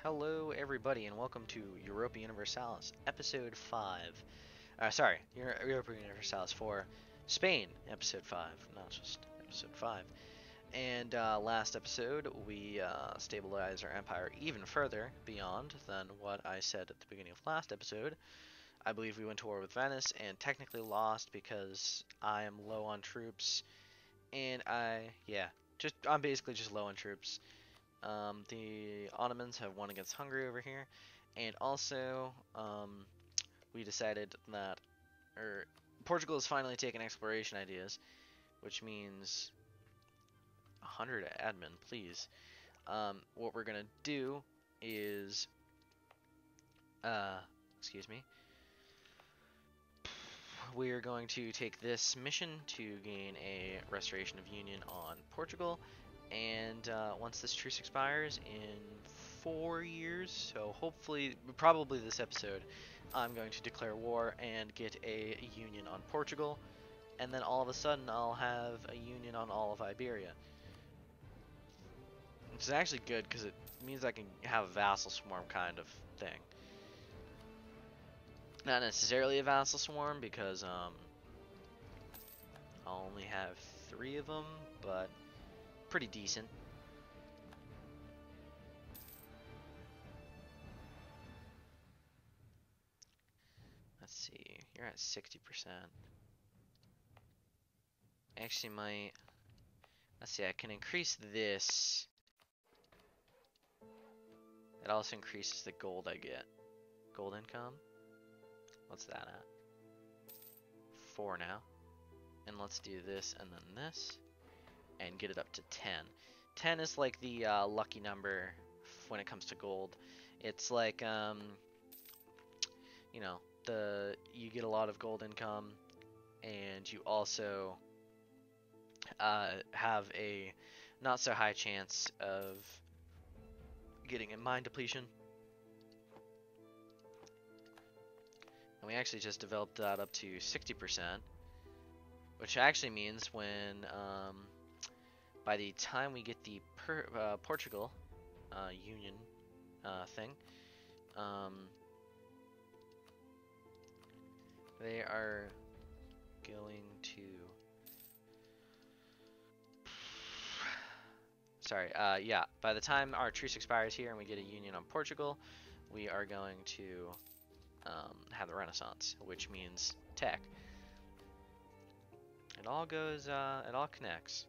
Hello, everybody, and welcome to Europa Universalis, Episode 5. Europa Universalis for Spain, Episode 5, not just Episode 5. And last episode, we stabilized our empire even further beyond than what I said at the beginning of last episode. I believe we went to war with Venice and technically lost because I am low on troops, and I'm basically just low on troops. The Ottomans have won against Hungary over here, and also we decided that, Portugal has finally taken exploration ideas, which means 100 admin, please. What we're gonna do is, excuse me, we're going to take this mission to gain a restoration of union on Portugal. And once this truce expires in 4 years, so hopefully, probably this episode, I'm going to declare war and get a union on Portugal, and then all of a sudden I'll have a union on all of Iberia. Which is actually good because it means I can have a vassal swarm kind of thing. Not necessarily a vassal swarm because I'll only have 3 of them, but pretty decent. Let's see, you're at 60%. Actually might, let's see, I can increase this. It also increases the gold I get. Gold income? What's that at? 4 now. And let's do this and then this. And get it up to 10. 10 is like the lucky number when it comes to gold. It's like, you know, you get a lot of gold income, and you also have a not so high chance of getting a mine depletion. And we actually just developed that up to 60%, which actually means when by the time we get the Portugal Union thing, they are going to... Sorry, yeah, by the time our truce expires here and we get a union on Portugal, we are going to have the Renaissance, which means tech. It all goes, it all connects.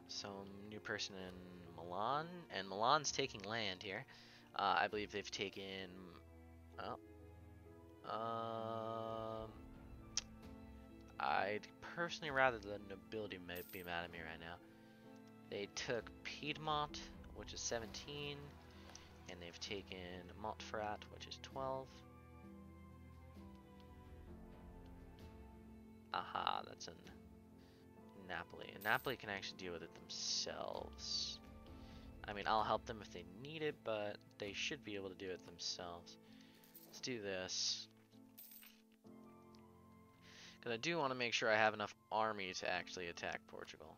Some new person in Milan, and Milan's taking land here. I believe they've taken, I'd personally rather the nobility be mad at me right now. They took Piedmont, which is 17, and they've taken Montferrat, which is 12. Aha, that's in Napoli. And Napoli can actually deal with it themselves. I mean, I'll help them if they need it, but they should be able to do it themselves. Let's do this. Because I do want to make sure I have enough army to actually attack Portugal.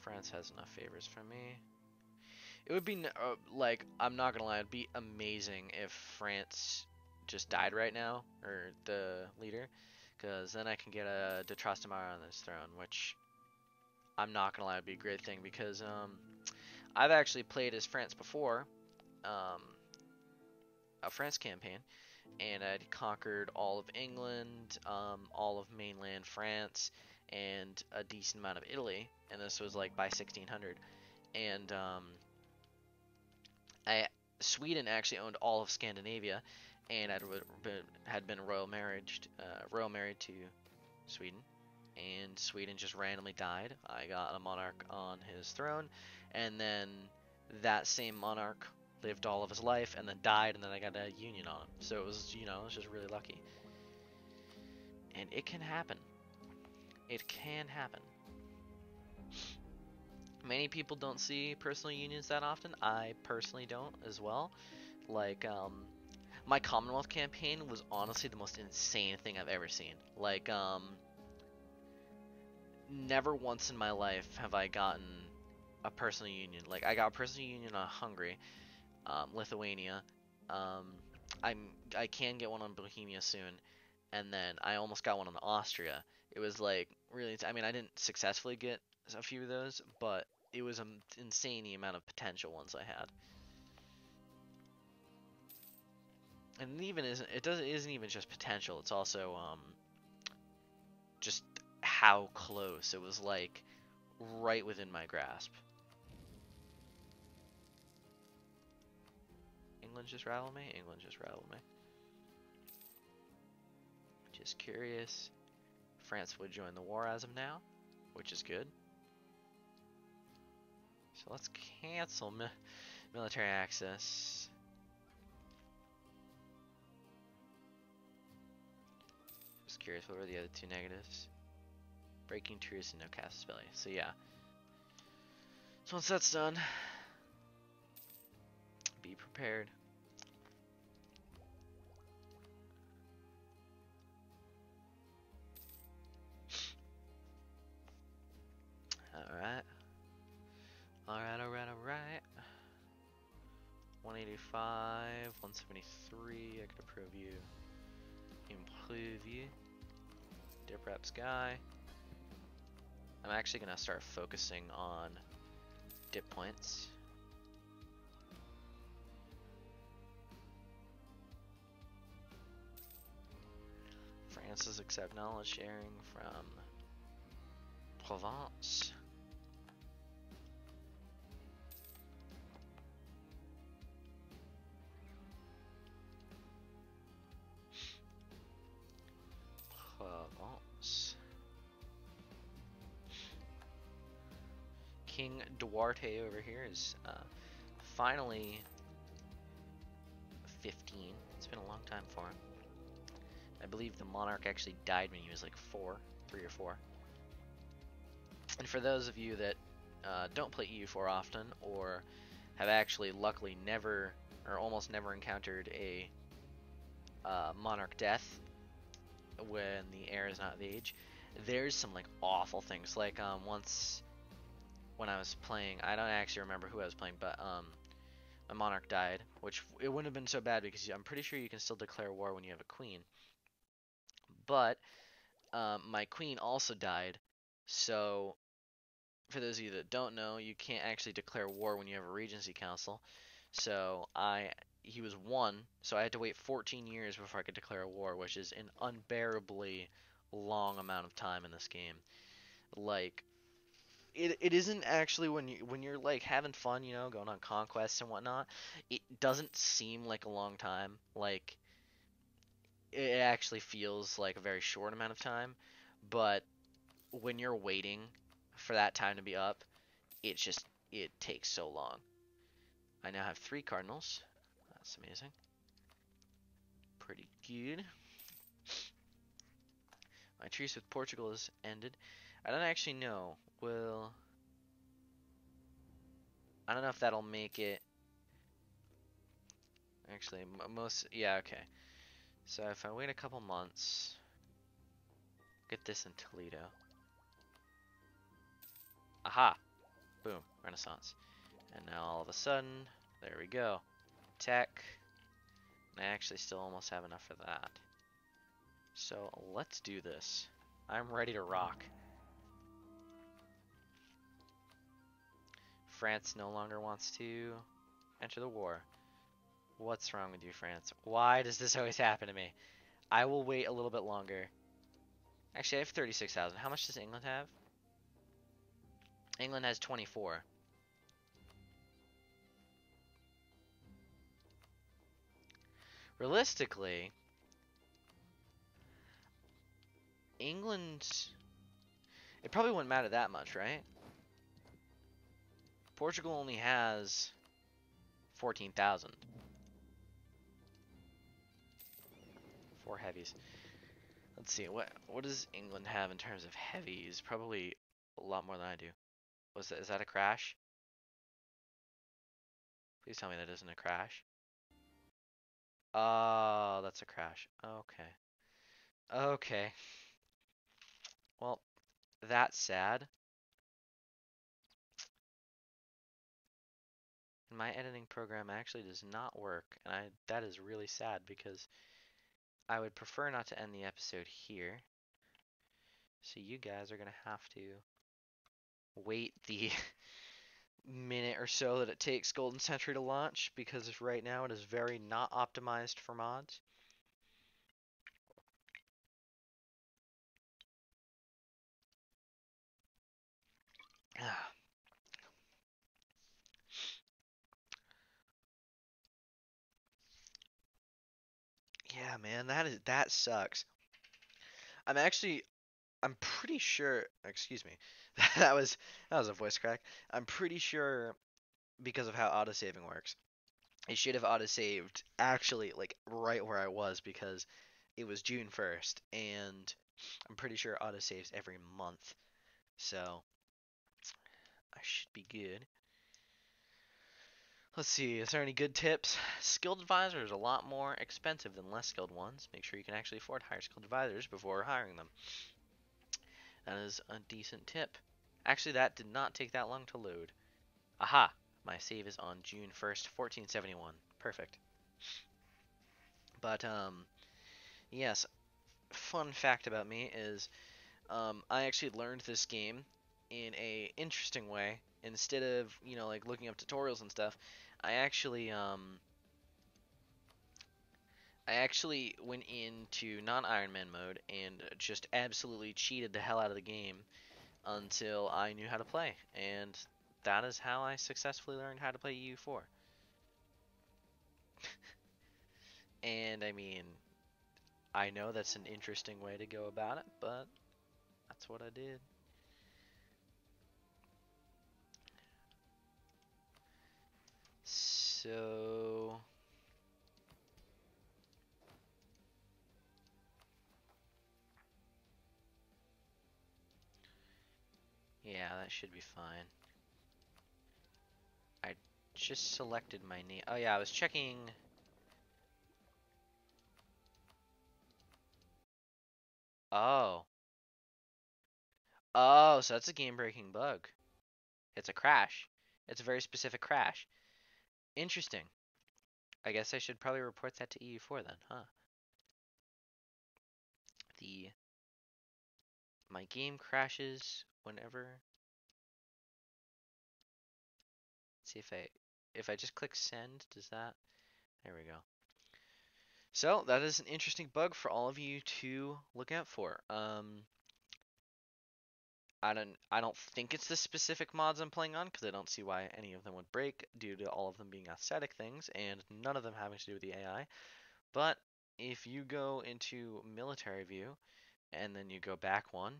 France has enough favors for me. It would be, like, I'm not going to lie, it'd be amazing if France just died right now, or the leader. Because then I can get a de Trastamara on this throne, which I'm not going to lie, would be a great thing. Because I've actually played as France before, a France campaign. And I'd conquered all of England, all of mainland France, and a decent amount of Italy. And this was like by 1600. And Sweden actually owned all of Scandinavia, and had been royal married to Sweden. And Sweden just randomly died. I got a monarch on his throne, and then that same monarch lived all of his life and then died, and then I got a union on him. So it was, you know, it was just really lucky. And it can happen. It can happen. Many people don't see personal unions that often. I personally don't as well. Like, my Commonwealth campaign was honestly the most insane thing I've ever seen. Like, never once in my life have I gotten a personal union. Like I got a personal union on Hungary, Lithuania. Um, I'm I can get one on Bohemia soon, and then I almost got one on Austria. It was like really. I mean, I didn't successfully get a few of those, but it was insane the amount of potential ones I had. And it isn't even just potential. It's also just how close it was, like right within my grasp. England just rattled me. England just rattled me. Just curious. France would join the war as of now, which is good. So let's cancel military access. Just curious, what were the other two negatives? Breaking truce and no casus belli. So yeah. So once that's done, be prepared. Alright. Alright. 185, 173, I could approve you. Improve you. Dip reps guy. I'm actually gonna start focusing on dip points. France accept knowledge sharing from Provence. Provence. King Duarte over here is finally 15. It's been a long time for him. I believe the monarch actually died when he was like 3 or 4. And for those of you that don't play EU4 often, or have actually luckily never or almost never encountered a monarch death when the heir is not of age, there's some like awful things. Like once when I was playing, I don't actually remember who I was playing, but my monarch died, which it wouldn't have been so bad because I'm pretty sure you can still declare war when you have a queen. But my queen also died, so for those of you that don't know, you can't actually declare war when you have a regency council. So he was 1, so I had to wait 14 years before I could declare a war, which is an unbearably long amount of time in this game. Like it isn't actually when you're like having fun, you know, going on conquests and whatnot. It doesn't seem like a long time. Like it actually feels like a very short amount of time, but when you're waiting for that time to be up, it takes so long. I now have 3 cardinals. That's amazing. Pretty good. My truce with Portugal is ended. I don't actually know. I don't know if that'll make it. Actually, yeah, okay. So if I wait a couple months, get this in Toledo. Aha! Boom, Renaissance. And now all of a sudden, there we go. Tech. And I actually still almost have enough for that. So let's do this. I'm ready to rock. France no longer wants to enter the war. What's wrong with you, France? Why does this always happen to me? I will wait a little bit longer. Actually, I have 36,000. How much does England have? England has 24. Realistically, England... It probably wouldn't matter that much, right? Portugal only has 14,000. 4 heavies. Let's see, what does England have in terms of heavies? Probably a lot more than I do. Is that a crash? Please tell me that isn't a crash. Oh, that's a crash. Okay. Okay. Well, that sad. And my editing program actually does not work, and that is really sad because I would prefer not to end the episode here. So you guys are gonna have to wait the minute or so that it takes Golden Century to launch because right now it is very not optimized for mods. Yeah, man, that sucks. I'm actually I'm pretty sure, excuse me. That was a voice crack. I'm pretty sure because of how autosaving works. It should have autosaved actually like right where I was because it was June 1st and I'm pretty sure autosaves every month. So, I should be good. Let's see, is there any good tips? Skilled advisors are a lot more expensive than less skilled ones. Make sure you can actually afford higher skilled advisors before hiring them. That is a decent tip. Actually, that did not take that long to load. Aha! My save is on June 1st, 1471. Perfect. But, yes, fun fact about me is I actually learned this game in a interesting way. Instead of, like looking up tutorials and stuff, I actually, I actually went into non-Iron Man mode and just absolutely cheated the hell out of the game until I knew how to play. And that is how I successfully learned how to play EU4. And I mean, I know that's an interesting way to go about it, but that's what I did. So, yeah, that should be fine. I just selected my name. Oh yeah, I was checking. Oh. Oh, so that's a game-breaking bug. It's a crash. It's a very specific crash. Interesting. I guess I should probably report that to EU4 then, huh? The my game crashes whenever. Let's see if I just click send, does that? There we go. So that is an interesting bug for all of you to look out for. I don't think it's the specific mods I'm playing on because I don't see why any of them would break due to all of them being aesthetic things and none of them having to do with the AI. But if you go into military view and then you go back one,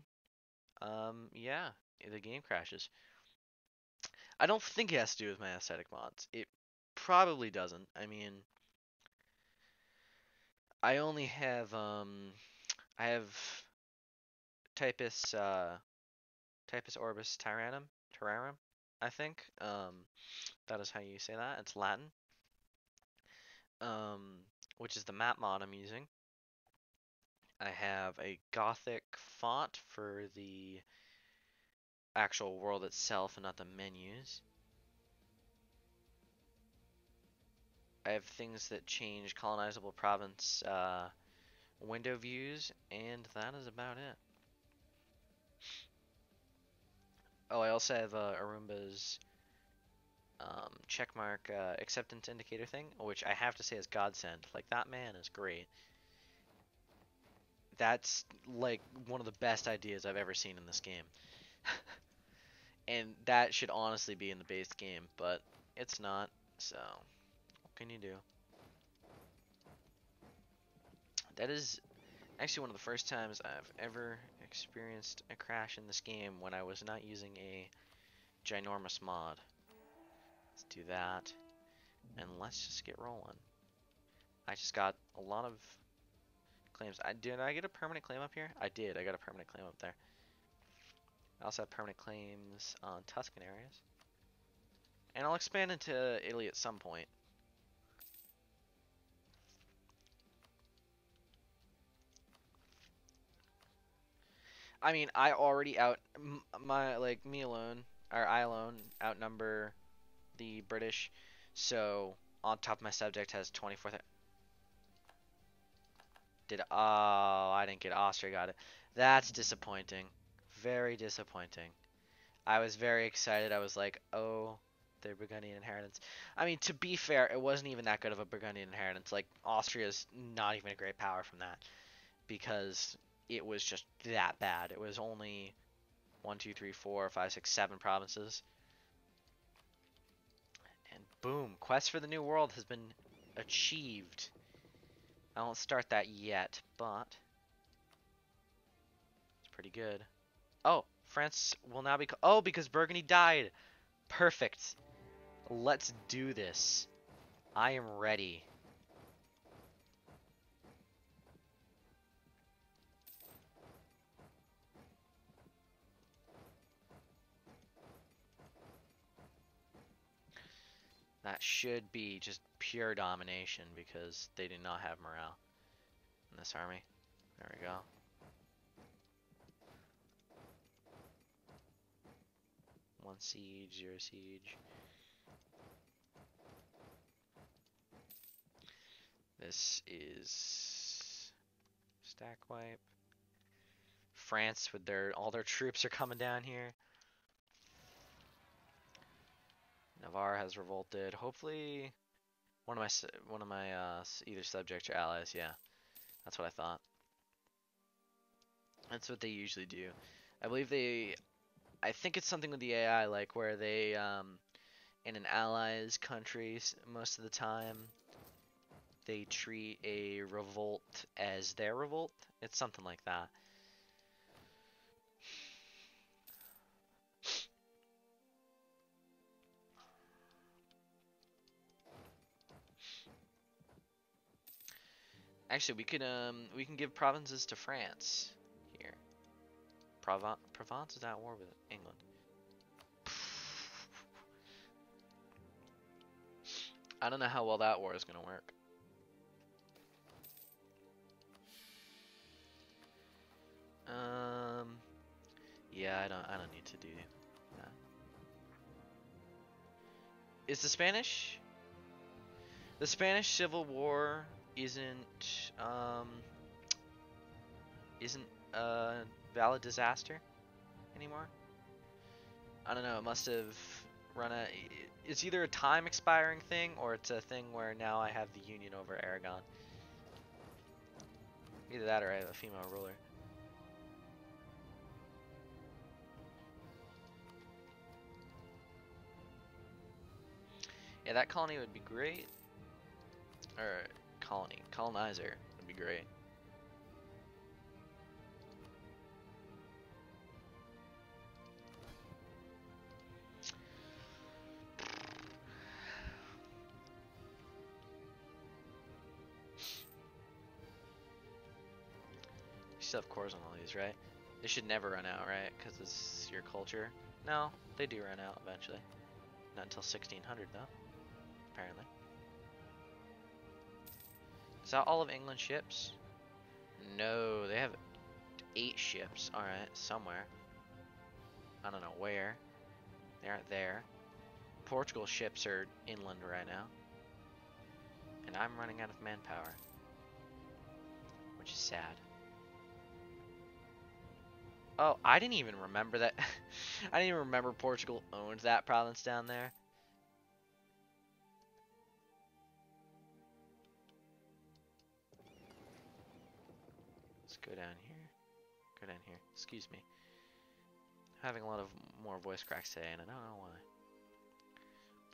yeah, the game crashes. I don't think it has to do with my aesthetic mods. It probably doesn't. I mean, I only have I have Typus Typus Orbis Tyranum, I think. That is how you say that. It's Latin. Um, which is the map mod I'm using. I have a Gothic font for the actual world itself and not the menus. I have things that change colonizable province window views, and that is about it. Oh, I also have Arumba's checkmark acceptance indicator thing, which I have to say is godsend. Like, that man is great. That's like one of the best ideas I've ever seen in this game. And that should honestly be in the base game, but it's not, so what can you do? That is actually one of the first times I've ever experienced a crash in this game when I was not using a ginormous mod. Let's do that, and let's just get rolling. I just got a lot of claims. Did I get a permanent claim up here? I did. I got a permanent claim up there. I also have permanent claims on Tuscan areas. And I'll expand into Italy at some point. I mean, I already my like me alone, or I alone outnumber the British. So on top of my subject has 24. I didn't get Austria got it. That's disappointing. Very disappointing. I was very excited. I was like, oh, the Burgundian inheritance. I mean, to be fair, it wasn't even that good of a Burgundian inheritance. Like Austria's not even a great power from that because it was just that bad. It was only 1, 2, 3, 4, 5, 6, 7 provinces. And boom, quest for the New World has been achieved. I won't start that yet, but it's pretty good. Oh, France will now be. Oh, because Burgundy died. Perfect. Let's do this. I am ready. That should be just pure domination because they do not have morale in this army. There we go. One siege, 0 siege. This is stack wipe. France with all their troops are coming down here. Navarre has revolted. Hopefully, one of my either subjects or allies. Yeah, that's what I thought. That's what they usually do. I believe I think it's something with the AI, like where they in an allies country most of the time they treat a revolt as their revolt. It's something like that. Actually, we can give provinces to France here. Provence is at war with England. I don't know how well that war is gonna work. Yeah, I don't need to do that. Is the Spanish Civil War isn't a valid disaster anymore? I don't know, it must have run a it's either a time expiring thing or it's a thing where now I have the union over Aragon. Either that or I have a female ruler. Yeah, that colony would be great. Or colonizer would be great. You still have cores on all these, right? They should never run out, right? Because it's your culture. No, they do run out eventually. Not until 1600 though, apparently. Is that all of England's ships? No, they have 8 ships. Alright, somewhere. I don't know where. They aren't there. Portugal's ships are inland right now. And I'm running out of manpower. Which is sad. Oh, I didn't even remember that. I didn't even remember Portugal owned that province down there. Let's go down here. Go down here. Excuse me. I'm having a lot of more voice cracks today, and I don't know why.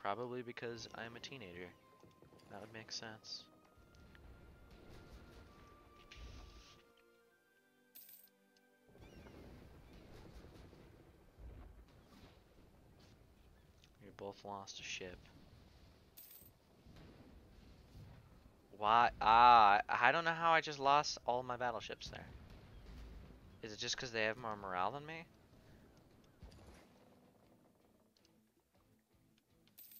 Probably because I'm a teenager. That would make sense. We both lost a ship. Why? I don't know how I just lost all my battleships there. Is it just because they have more morale than me?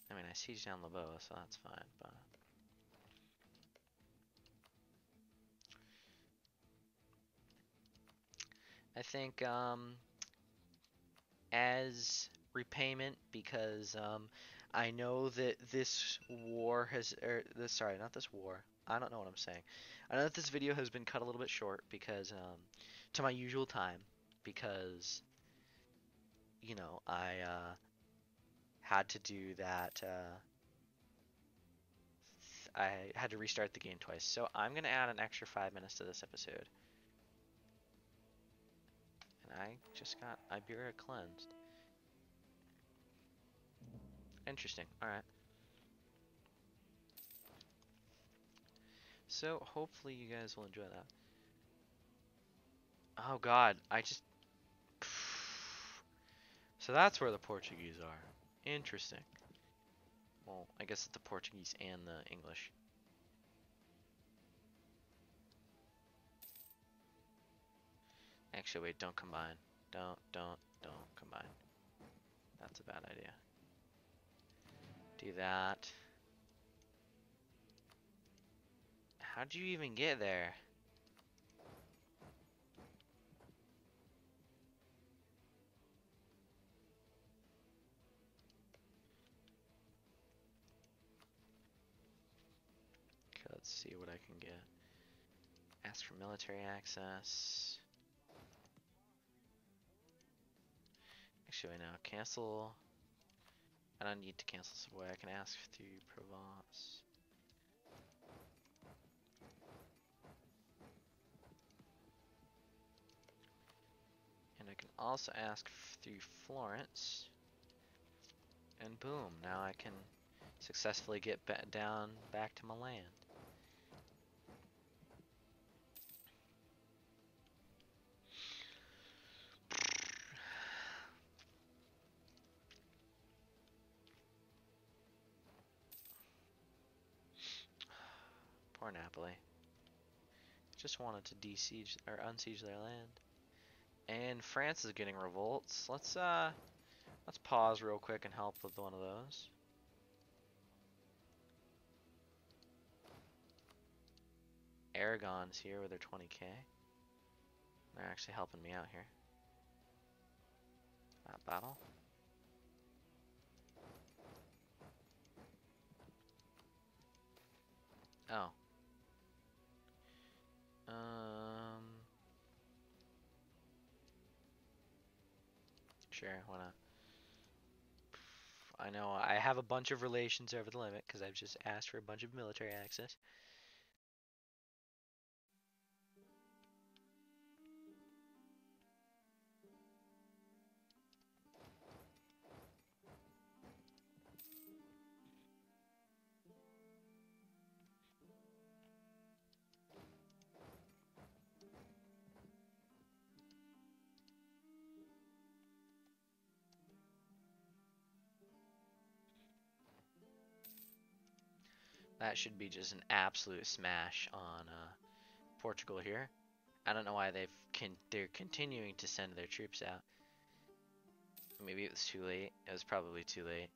I mean, I siege down Laboa, so that's fine, but... I think as repayment, because I know that this war has, sorry, not this war. I don't know what I'm saying. I know that this video has been cut a little bit short because to my usual time, because I had to do that. I had to restart the game twice, so I'm gonna add an extra 5 minutes to this episode. And I just got Iberia cleansed. Interesting. Alright. So, hopefully you guys will enjoy that. Oh god, I just... So that's where the Portuguese are. Interesting. Well, I guess it's the Portuguese and the English. Actually, wait, don't combine. Don't combine. That's a bad idea. Do that. How'd you even get there? Okay, let's see what I can get. Ask for military access. Actually, now cancel. I don't need to cancel Savoy. I can ask through Provence. And I can also ask through Florence. And boom, now I can successfully get down back to Milan. Poor Napoli. Just wanted to de-siege or unsiege their land. And France is getting revolts. Let's pause real quick and help with one of those. Aragon's here with their 20k. They're actually helping me out here. That battle. Oh. Sure, why not? I know I have a bunch of relations over the limit because I've just asked for a bunch of military access. That should be just an absolute smash on Portugal here. I don't know why they're continuing to send their troops out. Maybe it was too late. It was probably too late.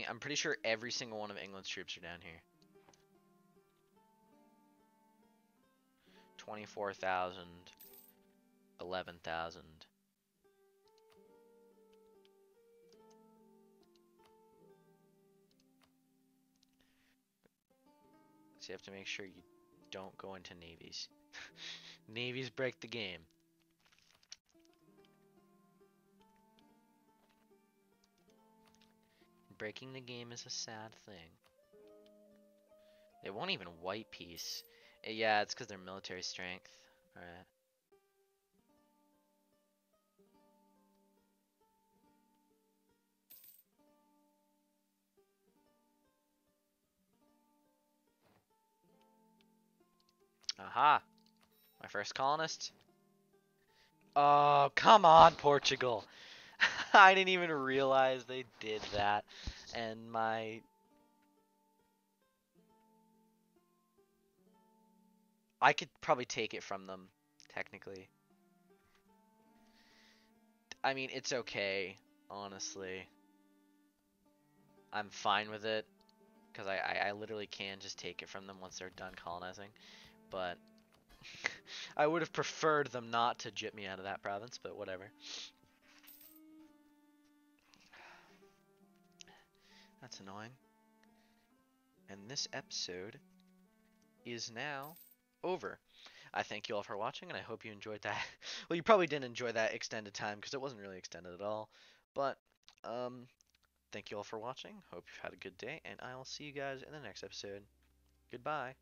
I'm pretty sure every single one of England's troops are down here. 24,000, 11,000. So you have to make sure you don't go into navies. Navies break the game. Breaking the game is a sad thing. They won't even white peace. Yeah, it's because they're military strength. Alright. Aha! My first colonist. Oh, come on, Portugal! I didn't even realize they did that. And I could probably take it from them, technically. I mean, it's okay, honestly. I'm fine with it, because I literally can just take it from them once they're done colonizing. But I would have preferred them not to jip me out of that province, but whatever. That's annoying. And this episode is now over. I thank you all for watching, and I hope you enjoyed that. Well, you probably didn't enjoy that extended time because it wasn't really extended at all. But thank you all for watching. Hope you've had a good day, and I will see you guys in the next episode. Goodbye.